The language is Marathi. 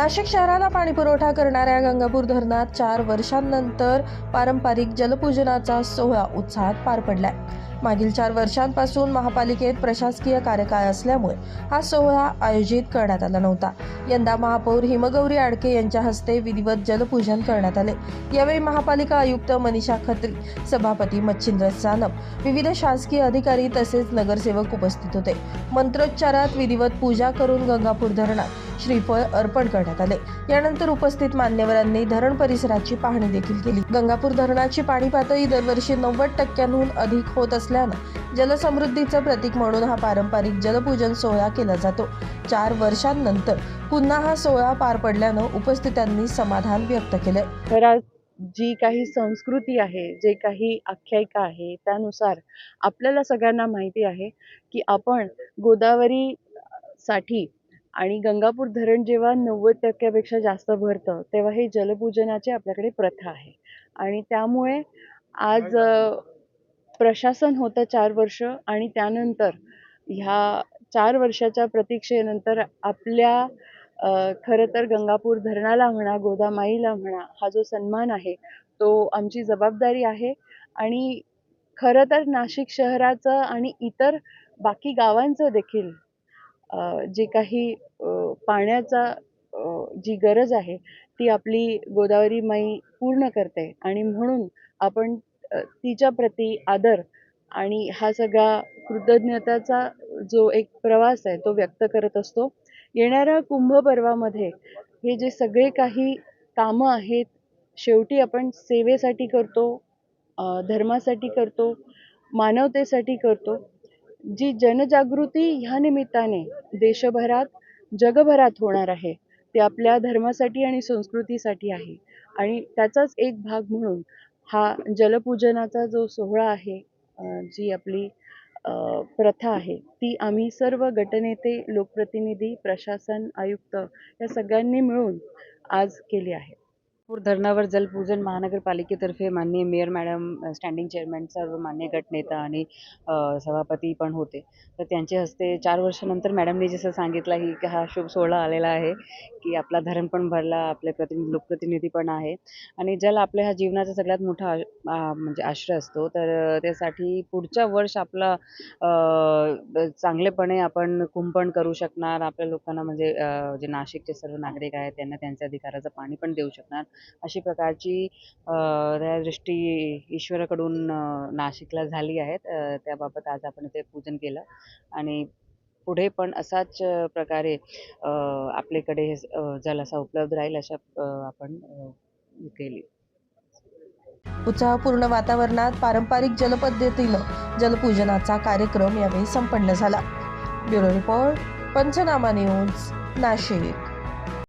नाशिक शहराला पाणीपुरवठा करणाऱ्या गंगापूर धरणात 4 वर्षांनंतर पारंपरिक जलपूजनाचा सोहळा उत्साहात पार पडलाय। मागील 4 वर्षांपासून महापालिकेत प्रशासकीय कार्यकाळ असल्यामुळे हा सोहळा आयोजित करण्यात आला नव्हता। यंदा महापौर हिमगौरी आडके यांच्या हस्ते विधिवत जलपूजन करण्यात आले। यावेळी महापालिका आयुक्त मनीषा खत्री, सभापती मच्छिंद्र सानप, विविध शासकीय अधिकारी तसेच नगरसेवक उपस्थित होते। मंत्रोच्चारात विधिवत पूजा करून गंगापूर धरणात श्रीफळ अर्पण करण्यात आले। यानंतर उपस्थित मान्यवरांनी धरण परिसराची पाहणी देखील केली। गंगापूर धरणाची पाणी पातळी दरवर्षी 90% अधिक होत असल्यानं जलसमृद्धीचं प्रतीक म्हणून हा पारंपरिक जलपूजन सोहळा केला जातो। 4 वर्षांनंतर पुन्हा हा सोहळा पार पडल्यानं उपस्थितांनी समाधान व्यक्त केले। तर जी काही संस्कृती आहे, जे काही आख्यायिका आहे, त्यानुसार आपल्याला सगळ्यांना माहिती आहे की आपण गोदावरी साठी आणि गंगापूर धरण जेव्हा 90% जास्त भरतं तेव्हा हे जलपूजनाची आपल्याकडे प्रथा आहे। आणि त्यामुळे आज प्रशासन होतं 4 वर्ष आणि त्यानंतर ह्या 4 वर्षाच्या प्रतीक्षेनंतर आपल्या खरं तर गंगापूर धरणाला म्हणा, गोदामाईला म्हणा, हा जो सन्मान आहे तो आमची जबाबदारी आहे। आणि खरं तर नाशिक शहराचं आणि इतर बाकी गावांचं देखील जे काही पाण्याचा जी गरज आहे ती आपली गोदावरी माई पूर्ण करते आणि म्हणून आपण तिच्या प्रती आदर आणि हा सगळा कृतज्ञताचा जो एक प्रवास आहे तो व्यक्त करत असतो। येणाऱ्या कुंभ पर्वामध्ये हे जे सगळे काही कामं आहेत, शेवटी आपण सेवेसाठी करतो, धर्मासाठी करतो, मानवतेसाठी करतो। जी जनजागृती ह्या निमित्ताने देशभरात, जगभरात होणार आहे ते आपल्या धर्मासाठी आणि संस्कृतीसाठी आहे। आणि त्याचाच एक भाग म्हणून हा जलपूजनाचा जो सोहळा आहे, जी आपली प्रथा आहे ती आम्ही सर्व गटनेते, लोकप्रतिनिधी, प्रशासन, आयुक्त या सगळ्यांनी मिळून आज केली आहे। धरणावर जलपूजन महानगरपालिकेतर्फे माननीय मेयर मॅडम, स्टँडिंग चेअरमॅन, सर्व मान्य गटनेता आणि सभापती पण होते। तर त्यांच्या हस्ते 4 वर्षानंतर मॅडमने जसं सांगितलं की हा शुभ सोहळा आलेला आहे की आपला धरण पण भरला, आपले लोकप्रतिनिधी पण आहे आणि जल आपल्या ह्या जीवनाचा सगळ्यात मोठा म्हणजे आश्रय असतो। तर त्यासाठी पुढच्या वर्ष आपला चांगलेपणे आपण कुंपण करू शकणार, आपल्या लोकांना म्हणजे जे नाशिकचे सर्व नागरिक आहेत त्यांना त्यांच्या अधिकाराचं पाणी पण देऊ शकणार, अशी प्रकारची दृष्टी ईश्वराकडून नाशिकला झाली आहे। त्याबाबत आज आपण इथे पूजन केलं आणि पुढे पण असाच प्रकारे आपल्याकडे हे जल असा उपलब्ध राहील अशा आपण केली। उत्साहपूर्ण वातावरणात पारंपरिक जलपद्धतीनं जलपूजनाचा कार्यक्रम यावेळी संपन्न झाला। ब्युरो रिपोर्ट, पंचनामा न्यूज, नाशिक।